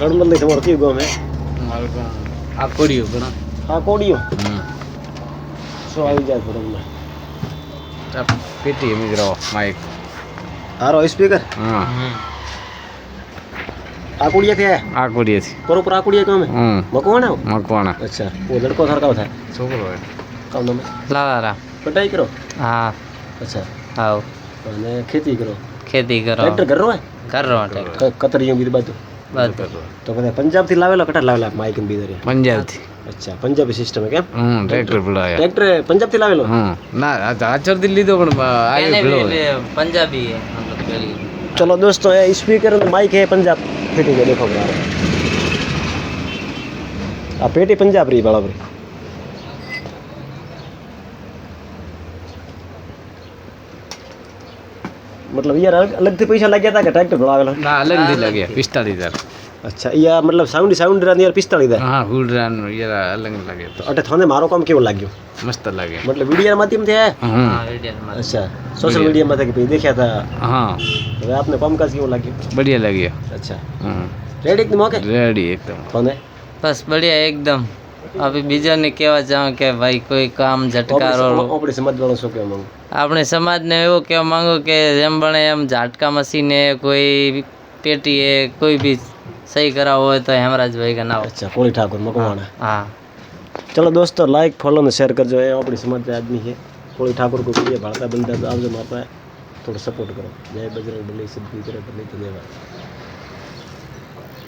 રણમલ નહીં તમારું કયું ગામ હે? મારું ગામ આ કોડિયો ઘણા હા કોડિયો. શું આવી જાય છે તમને? પેટી મિત્રો માઇક હારો સ્પીકર. હા આ કોડિયા કે આ કોડિયાથી બરોબર આ કોડિયા ગામ હે મકવાણા. મકવાણા अच्छा वो लड़को थरकाव था છોકરો હોય काम नाम है લાલારા कटाई करो હા अच्छा આવ અને ખેતી કરો ખેતી કરો ટ્રેક્ટર ઘરનો હોય કરો ટ્રેક્ટર કતરીઓ બીજું બધું બધું તો બધા પંજાબ થી લાવેલા કટા લાવેલા માઇક ને બીધર પંજાબથી अच्छा पंजाबी सिस्टम है क्या ટ્રેક્ટર પડાયા ट्रैक्टर पंजाब થી લાવેલો ના આચરથી લીધો પણ એને આવ્યો भी ભેળો पंजाबी है मतलब पहली चलो दोस्तों ये स्पीकर और माइक है पंजाब फिटिंग है देखो बराबर आ पेटी पंजाब रही बराबर मतलब यार अलग से पैसा लग गया था कि ट्रैक्टर बढ़ावेला ના અલગથી લાગ્યા 45,000 अच्छा या मतलब साउंड रहा यार 45 હા હુડરાન યાર અલગ લાગ્યા તો अटे थाने मारो काम केवो लाग्यो મસ્ત લાગે मतलब वीडियो माध्यम थे હા हाँ वीडियो में अच्छा सोशल मीडिया में था कि भाई देखा था હા હવે आपने कामकाज केवो लाग्यो बढ़िया લાગ્યો अच्छा रेडी एकदम ओके રેડી એકદમ थाने बस बढ़िया एकदम अभी बीजा ने कहवा चाहूँ कि भाई कोई काम झटकारो अपने समझ वालों शो के मांगो આપણે સમાજને એવું કહેવા માંગુ કે જેમ બને એમ ઝાટકા મશીને કોઈ પેટીએ કોઈ બી સહી કરાવવો હોય તો હેમરાજ ભાઈ का नाम अच्छा कोली ठाकुर मकवाणा हाँ चलो दोस्तों लाइक फॉलो ने शेयर करजो ये अपनी समाज के आदमी है कोली ठाकुर को वीडियो भाड़ता बनता तो आप जो मारता है थोड़ा सपोर्ट करो जय बजरंग बली सिद्धि करे बली धन्यवाद।